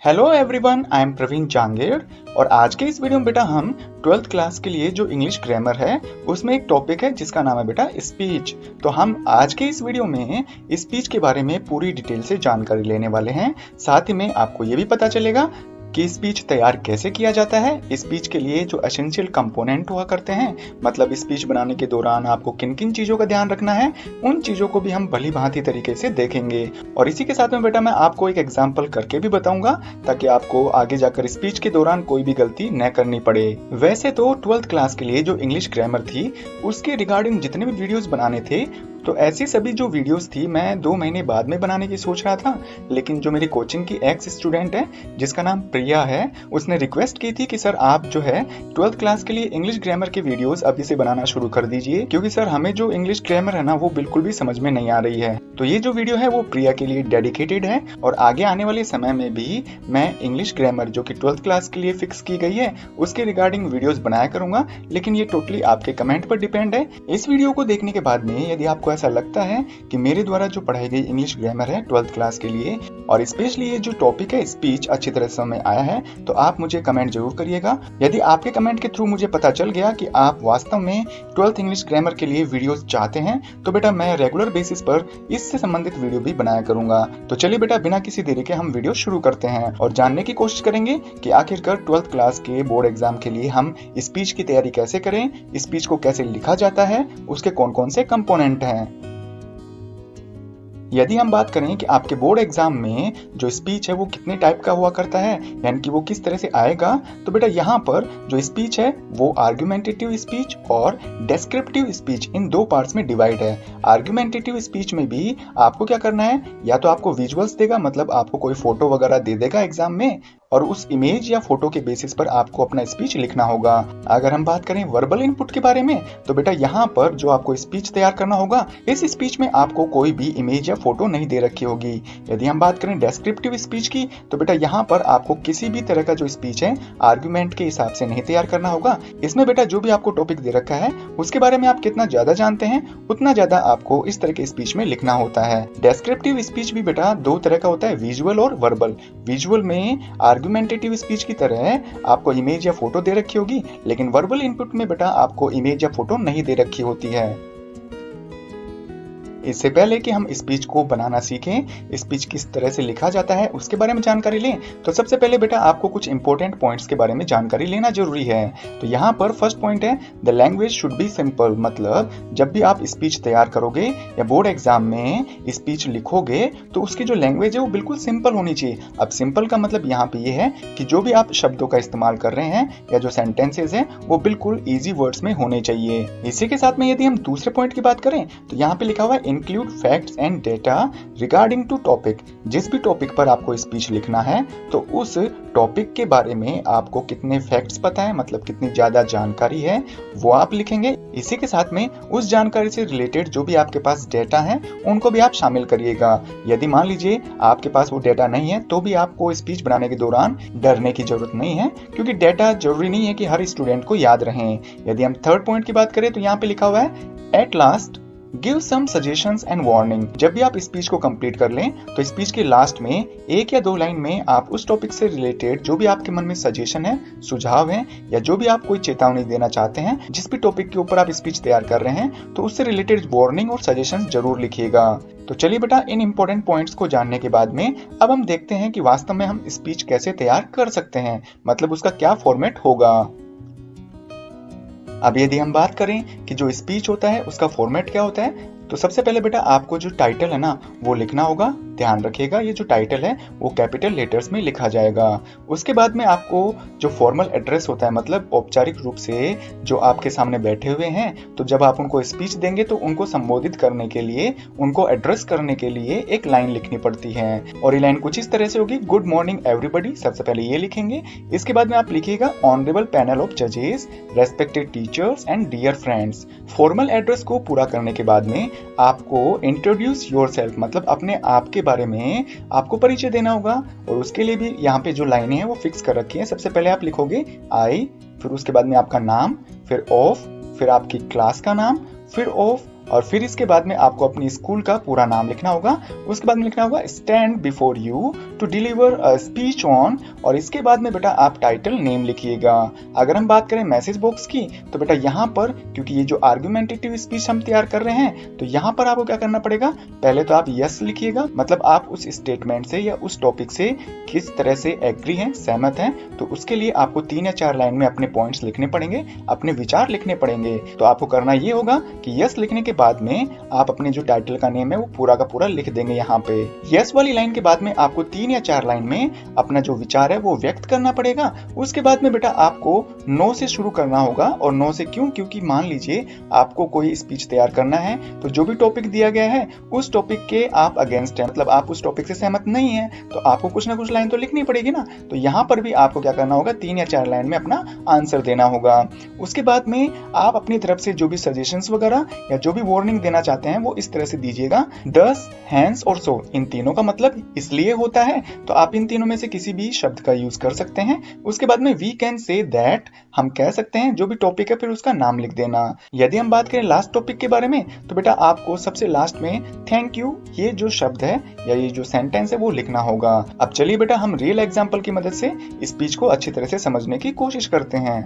Hello everyone, I am Praveen Jangid और आज के इस वीडियो में बेटा हम 12th क्लास के लिए जो इंग्लिश ग्रामर है उसमें एक टॉपिक है जिसका नाम है बेटा स्पीच। तो हम आज के इस वीडियो में स्पीच के बारे में पूरी डिटेल से जानकारी लेने वाले हैं। साथ ही में आपको ये भी पता चलेगा कि स्पीच तैयार कैसे किया जाता है, स्पीच के लिए जो एसेंशियल कंपोनेंट हुआ करते हैं, मतलब स्पीच बनाने के दौरान आपको किन किन चीज़ों का ध्यान रखना है, उन चीज़ों को भी हम भली भांति तरीके से देखेंगे। और इसी के साथ में बेटा मैं आपको एक एग्जाम्पल करके भी बताऊंगा ताकि आपको आगे जाकर स्पीच के दौरान कोई भी गलती न करनी पड़े। वैसे तो 12th क्लास के लिए जो इंग्लिश ग्रामर थी उसके रिगार्डिंग जितने भी वीडियोस बनाने थे तो ऐसी सभी जो वीडियोस थी मैं 2 महीने बाद में बनाने की सोच रहा था, लेकिन जो मेरी कोचिंग की एक्स स्टूडेंट है जिसका नाम प्रिया है, उसने रिक्वेस्ट की थी कि सर आप जो है 12th क्लास के लिए इंग्लिश ग्रामर के वीडियोस अभी से बनाना शुरू कर दीजिए, क्योंकि सर हमें जो इंग्लिश ग्रामर है ना वो बिल्कुल भी समझ में नहीं आ रही है। तो ये जो वीडियो है वो प्रिया के लिए डेडिकेटेड है और आगे आने वाले समय में भी मैं इंग्लिश ग्रामर जो कि 12th क्लास के लिए फिक्स की गई है उसके रिगार्डिंग वीडियोस बनाया करूंगा, लेकिन ये टोटली आपके कमेंट पर डिपेंड है। इस वीडियो को देखने के बाद में यदि आपको ऐसा लगता है कि मेरे द्वारा जो पढ़ाई गई इंग्लिश ग्रामर है 12th क्लास के लिए और स्पेशली ये जो टॉपिक है स्पीच अच्छी तरह समझ में आया है तो आप मुझे कमेंट जरूर करिएगा। यदि आपके कमेंट के थ्रू मुझे पता चल गया कि आप वास्तव में 12th इंग्लिश ग्रामर के लिए वीडियोस चाहते हैं तो बेटा मैं रेगुलर बेसिस पर इससे संबंधित वीडियो भी बनाया करूंगा। तो चलिए बेटा बिना किसी देरी के हम वीडियो शुरू करते हैं और जानने की कोशिश करेंगे कि आखिरकार 12th क्लास के बोर्ड एग्जाम के लिए हम स्पीच की तैयारी कैसे करें, स्पीच को कैसे लिखा जाता है, उसके कौन कौन से कंपोनेंट हैं। यदि हम बात करें कि आपके बोर्ड एग्जाम में जो स्पीच है वो कितने टाइप का हुआ करता है, यानी कि वो किस तरह से आएगा, तो बेटा यहाँ पर जो स्पीच है वो आर्गुमेंटेटिव स्पीच और डेस्क्रिप्टिव स्पीच इन 2 पार्ट्स में डिवाइड है। आर्गुमेंटेटिव स्पीच में भी आपको क्या करना है, या तो आपको विजुअल्स देगा, मतलब आपको कोई फोटो वगैरह दे देगा एग्जाम में और उस इमेज या फोटो के बेसिस पर आपको अपना स्पीच लिखना होगा। अगर हम बात करें वर्बल इनपुट के बारे में तो बेटा यहाँ पर जो आपको स्पीच तैयार करना होगा इस स्पीच में आपको कोई भी इमेज या फोटो नहीं दे रखी होगी। यदि हम बात करें डेस्क्रिप्टिव स्पीच की तो बेटा यहाँ पर आपको किसी भी तरह का जो स्पीच है आर्गुमेंट के हिसाब से नहीं तैयार करना होगा। इसमें बेटा जो भी आपको टॉपिक दे रखा है उसके बारे में आप कितना ज्यादा जानते हैं उतना ज्यादा आपको इस तरह के स्पीच में लिखना होता है। डेस्क्रिप्टिव स्पीच भी बेटा 2 तरह का होता है, विजुअल और वर्बल। विजुअल में आर्गुमेंटेटिव स्पीच की तरह आपको इमेज या फोटो दे रखी होगी, लेकिन वर्बल इनपुट में बेटा आपको इमेज या फोटो नहीं दे रखी होती है। इससे पहले कि हम स्पीच को बनाना सीखें, स्पीच किस तरह से लिखा जाता है उसके बारे में जानकारी लें, तो सबसे पहले बेटा आपको कुछ इंपॉर्टेंट पॉइंट्स के बारे में जानकारी लेना जरूरी है। तो यहाँ पर फर्स्ट पॉइंट है the language should be simple, मतलब जब भी आप स्पीच तैयार करोगे या बोर्ड एग्जाम में स्पीच लिखोगे तो उसकी जो लैंग्वेज है वो बिल्कुल सिंपल होनी चाहिए। अब सिंपल का मतलब यहाँ पे ये है कि जो भी आप शब्दों का इस्तेमाल कर रहे हैं या जो सेंटेंसेज हैं वो बिल्कुल ईजी वर्ड्स में होने चाहिए। इसी के साथ में यदि हम दूसरे पॉइंट की बात करें तो यहाँ पे लिखा हुआ है include facts and data regarding to topic. जिस भी टॉपिक पर आपको स्पीच लिखना है तो उस टॉपिक के बारे में आपको कितने फैक्ट्स पता है, मतलब कितनी ज्यादा जानकारी है वो आप लिखेंगे। इसी के साथ में उस जानकारी से रिलेटेड जो भी आपके पास डेटा है उनको भी आप शामिल करिएगा। यदि मान लीजिए आपके पास वो डेटा नहीं है तो भी आपको स्पीच बनाने के दौरान डरने की जरूरत नहीं है, क्योंकि डेटा जरूरी नहीं है कि हर स्टूडेंट को याद रहे। यदि हम थर्ड पॉइंट की बात करें तो यहाँ पे लिखा हुआ है at last give some suggestions and warning. जब भी आप स्पीच को कंप्लीट कर लें तो स्पीच के लास्ट में 1 या 2 लाइन में आप उस टॉपिक से रिलेटेड जो भी आपके मन में सजेशन है, सुझाव है, या जो भी आप कोई चेतावनी देना चाहते हैं, जिस भी टॉपिक के ऊपर आप स्पीच तैयार कर रहे हैं तो उससे रिलेटेड वार्निंग और सजेशन जरूर लिखिएगा। तो चलिए बेटा इन इंपॉर्टेंट पॉइंट्स को जानने के बाद में अब हम देखते हैं कि वास्तव में हम स्पीच कैसे तैयार कर सकते हैं, मतलब उसका क्या फॉर्मेट होगा। अब यदि हम बात करें कि जो स्पीच होता है उसका फॉर्मेट क्या होता है, तो सबसे पहले बेटा आपको जो टाइटल है ना वो लिखना होगा। ध्यान रखिएगा ये जो टाइटल है वो कैपिटल लेटर्स में लिखा जाएगा। उसके बाद में आपको जो फॉर्मल एड्रेस होता है, मतलब औपचारिक रूप से जो आपके सामने बैठे हुए हैं, तो जब आप उनको स्पीच देंगे तो उनको संबोधित करने के लिए, उनको एड्रेस करने के लिए एक लाइन लिखनी पड़ती है और ये लाइन कुछ इस तरह से होगी, गुड मॉर्निंग एवरीबॉडी। सबसे पहले ये लिखेंगे। इसके बाद में आप लिखिएगा ऑनरेबल पैनल ऑफ जजेस, respected teachers and dear friends. Formal address को पूरा करने के बाद में आपको इंट्रोड्यूस योरसेल्फ, मतलब अपने आप के बारे में आपको परिचय देना होगा और उसके लिए भी यहाँ पे जो लाइनें हैं वो फिक्स कर रखी हैं। सबसे पहले आप लिखोगे आई, फिर उसके बाद में आपका नाम, फिर ऑफ, फिर आपकी क्लास का नाम, फिर ऑफ और फिर इसके बाद में आपको अपनी स्कूल का पूरा नाम लिखना होगा। उसके बाद में लिखना होगा stand before you to deliver a speech on, और इसके बाद में बेटा आप टाइटल नेम लिखिएगा। अगर हम बात करें मैसेज बॉक्स की तो बेटा यहाँ पर क्योंकि ये जो आर्गुमेंटेटिव स्पीच हम तैयार कर रहे हैं तो यहाँ पर आपको क्या करना पड़ेगा, पहले तो आप यस लिखिएगा, मतलब आप उस स्टेटमेंट से या उस टॉपिक से किस तरह से एग्री हैं, सहमत हैं। तो उसके लिए आपको 3 या 4 लाइन में अपने पॉइंट्स लिखने पड़ेंगे, अपने विचार लिखने पड़ेंगे। तो आपको करना ये होगा कि यस लिखने के बाद में आप अपने जो टाइटल का नेम है वो पूरा का पूरा लिख देंगे। यहाँ पे यस वाली लाइन के बाद में आपको 3 या 4 लाइन में अपना जो विचार है वो व्यक्त करना पड़ेगा। उसके बाद में बेटा आपको नो से शुरू करना होगा। और नो से क्यों, क्योंकि मान लीजिए आपको कोई स्पीच तैयार करना है तो जो भी टॉपिक दिया गया है उस टॉपिक के आप अगेंस्ट है, मतलब आप उस टॉपिक से सहमत नहीं है, तो आपको कुछ ना कुछ लाइन तो लिखनी पड़ेगी ना। तो यहाँ पर भी आपको क्या करना होगा, 3 या 4 लाइन में अपना आंसर देना होगा। उसके बाद में आप अपनी तरफ से जो भी सजेशंस वगैरह या जो भी वार्निंग देना चाहते हैं वो इस तरह से दीजिएगा। दस, हैंस और सो, इन तीनों का मतलब इसलिए होता है, तो आप इन तीनों में से किसी भी शब्द का यूज कर सकते हैं। उसके बाद में वी कैन से दैट, हम कह सकते हैं जो भी टॉपिक है फिर उसका नाम लिख देना। यदि हम बात करें लास्ट टॉपिक के बारे में तो बेटा आपको सबसे लास्ट में थैंक यू ये जो शब्द है या ये जो सेंटेंस है वो लिखना होगा। अब चलिए बेटा हम रियल एग्जांपल की मदद से स्पीच को अच्छी तरह से समझने की कोशिश करते हैं।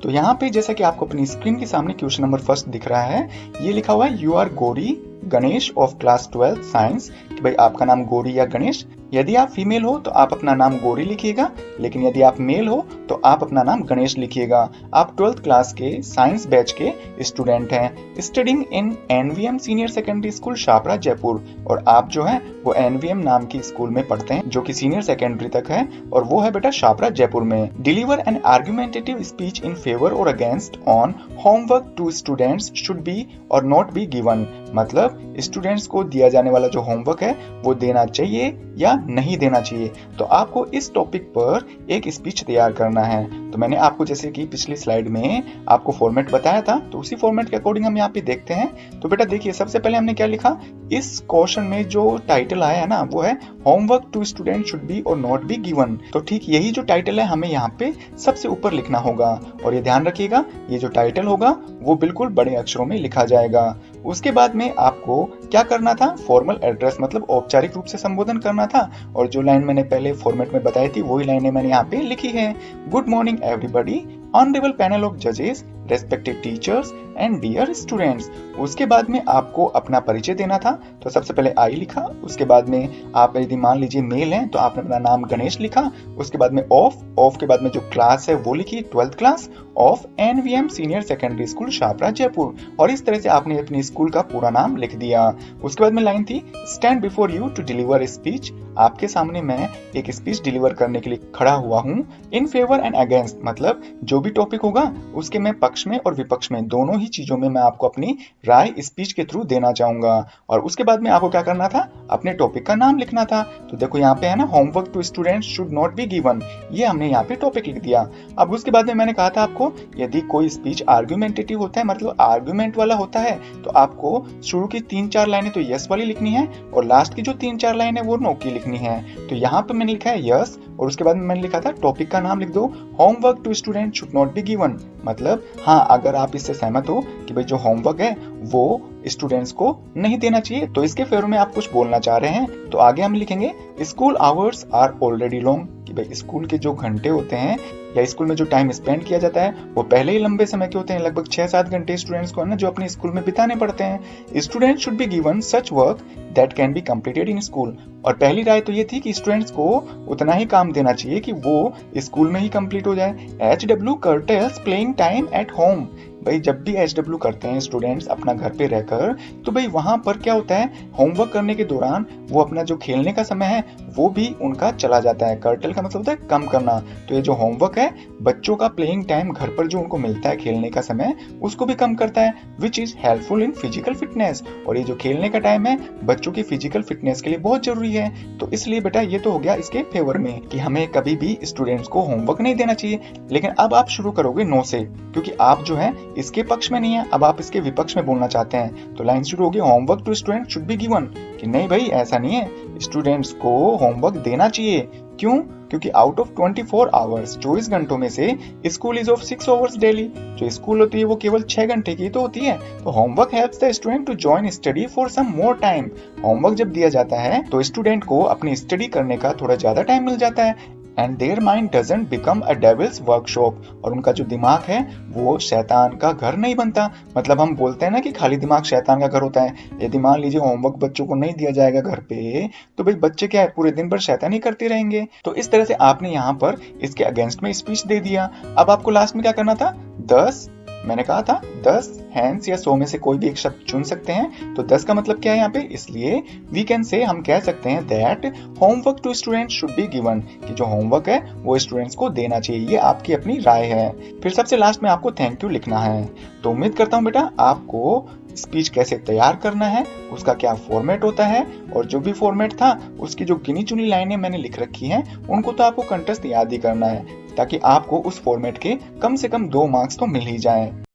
तो यहाँ पे जैसा कि आपको अपनी स्क्रीन के सामने क्वेश्चन नंबर फर्स्ट दिख रहा है, ये लिखा हुआ है you are Gauri Ganesh of class 12 science, कि भाई आपका नाम गौरी या गणेश। यदि आप फीमेल हो तो आप अपना नाम गौरी लिखिएगा, लेकिन यदि आप मेल हो तो आप अपना नाम गणेश लिखिएगा। आप 12th क्लास के साइंस बैच के स्टूडेंट हैं, studying in NVM senior secondary school Shahpura Jaipur, और आप जो है वो एनवीएम नाम की स्कूल में पढ़ते हैं जो कि सीनियर सेकेंडरी तक है, और वो है बेटा शापरा जयपुर में। Deliver an argumentative speech in favour और against on homework to students should be और नॉट बी गिवन, मतलब स्टूडेंट्स को दिया जाने वाला जो होमवर्क है वो देना चाहिए या नहीं देना चाहिए। तो आपको इस टॉपिक पर एक स्पीच तैयार करना है। तो मैंने आपको जैसे कि पिछली स्लाइड में आपको फॉर्मेट बताया था, तो उसी फॉर्मेट के अकॉर्डिंग हम यहाँ पे देखते हैं। तो बेटा देखिए सबसे पहले हमने क्या लिखा, इस क्वेश्चन में जो टाइटल आया है ना वो है homework to student should be और नॉट बी गिवन। तो ठीक यही जो टाइटल है हमें यहाँ पे सबसे ऊपर लिखना होगा, और ये ध्यान रखिएगा ये जो टाइटल होगा वो बिल्कुल बड़े अक्षरों में लिखा जाएगा। उसके बाद में आपको क्या करना था, फॉर्मल एड्रेस मतलब औपचारिक रूप से संबोधन करना था, और जो लाइन मैंने पहले फॉर्मेट में बताई थी वही लाइनें मैंने यहाँ पे लिखी है। Good morning everybody, honourable panel of जजेस, respected teachers and dear students. उसके बाद में आपको अपना परिचय देना था, तो सबसे पहले आई लिखा। उसके बाद में आप यदि मान लीजिए मेल हैं तो आपने अपना नाम गणेश लिखा। उसके बाद में ऑफ के बाद में जो क्लास है वो लिखी 12th class of NVM senior secondary school Shahpura Jaipur, और इस तरह से आपने अपनी स्कूल का पूरा नाम लिख दिया। उसके बाद में लाइन थी stand before you to deliver speech, आपके सामने मैं एक स्पीच डिलीवर करने के लिए खड़ा हुआ हूँ। इन फेवर एंड अगेंस्ट, मतलब जो भी टॉपिक होगा उसके मैं पक्ष में और विपक्ष में दोनों ही चीजों में मैं आपको अपनी राय स्पीच के थ्रू देना चाहूंगा। और उसके बाद में आपको क्या करना था, अपने टॉपिक का नाम लिखना था। तो देखो यहाँ पे है ना homework to students should not be given, ये हमने यहाँ पे टॉपिक लिख दिया। अब उसके बाद में मैंने कहा था आपको यदि कोई स्पीच आर्गुमेंटेटिव होता है मतलब आर्गुमेंट वाला होता है तो आपको शुरू की 3-4 लाइनें तो यस वाली लिखनी है और लास्ट की जो 3-4 लाइनें वो नो की लिखनी है। तो यहाँ पे मैंने लिखा है यस, और उसके बाद में मैंने लिखा था टॉपिक का नाम लिख दो, homework to student should not be given, मतलब हाँ अगर आप इससे सहमत हो कि भाई जो होमवर्क है वो स्टूडेंट्स को नहीं देना चाहिए, तो इसके फेवर में आप कुछ बोलना चाह रहे हैं। तो आगे हम लिखेंगे school hours are already long, कि भाई स्कूल के जो घंटे होते हैं या स्कूल में जो टाइम स्पेंड किया जाता है वो पहले ही लंबे समय के होते हैं, लगभग 6-7 घंटे स्टूडेंट्स को है ना जो अपने स्कूल में बिताने पड़ते हैं। Student should be given such work that can be completed in school, और पहली राय तो ये थी कि स्टूडेंट्स को उतना ही काम देना चाहिए कि वो स्कूल में ही कंप्लीट हो जाए। HW curtails playing time at home, भाई जब भी HW करते हैं स्टूडेंट्स अपना घर पे रहकर, तो भाई वहां पर क्या होता है होमवर्क करने के दौरान वो अपना जो खेलने का समय है वो भी उनका चला जाता है। कर्टल का मतलब होता है कम करना, तो ये जो होमवर्क है बच्चों का प्लेइंग टाइम घर पर जो उनको मिलता है खेलने का समय उसको भी कम करता है, which is helpful in physical fitness, और ये जो खेलने का टाइम है बच्चों की फिजिकल फिटनेस के लिए बहुत जरूरी है। तो इसलिए बेटा ये तो हो गया इसके फेवर में कि हमें कभी भी स्टूडेंट्स को होमवर्क नहीं देना चाहिए। लेकिन अब आप शुरू करोगे नो से, क्योंकि आप जो है इसके पक्ष में नहीं है, अब आप इसके विपक्ष में बोलना चाहते हैं तो लाइन शुरू होगी homework to student should be given, कि नहीं भाई ऐसा नहीं है, स्टूडेंट्स को होमवर्क देना चाहिए। क्यों? क्योंकि आउट ऑफ 24 आवर्स 24 घंटों में से school is of 6 hours daily, जो स्कूल होती है वो केवल 6 घंटे की तो होती है। तो homework helps the student to join study for some more time. Homework जब दिया जाता है तो स्टूडेंट को अपनी स्टडी करने का थोड़ा ज्यादा टाइम मिल जाता है। And their mind doesn't become a devils workshop, और उनका जो दिमाग है वो शैतान का घर नहीं बनता। मतलब हम बोलते हैं ना कि खाली दिमाग शैतान का घर होता है। यदि मान लीजिए होमवर्क बच्चों को नहीं दिया जाएगा घर पे, तो भाई बच्चे क्या है पूरे दिन भर शैतानी करते रहेंगे। तो इस तरह से आपने यहाँ पर इसके अगेंस्ट में स्पीच दे दिया। अब आपको लास्ट में क्या करना था, 10, मैंने कहा था 10 हैंड्स या 100 में से कोई भी एक शब्द चुन सकते हैं। तो 10 का मतलब क्या है यहाँ पे, इसलिए वी कैन से, हम कह सकते हैं that homework to students should be given, कि जो होमवर्क है वो स्टूडेंट्स को देना चाहिए। ये आपकी अपनी राय है। फिर सबसे लास्ट में आपको थैंक यू लिखना है। तो उम्मीद करता हूँ बेटा आपको स्पीच कैसे तैयार करना है, उसका क्या फॉर्मेट होता है, और जो भी फॉर्मेट था उसकी जो गिनी चुनी लाइनें मैंने लिख रखी हैं उनको तो आपको कंठस्थ याद ही करना है, ताकि आपको उस फॉर्मेट के कम से कम 2 मार्क्स तो मिल ही जाए।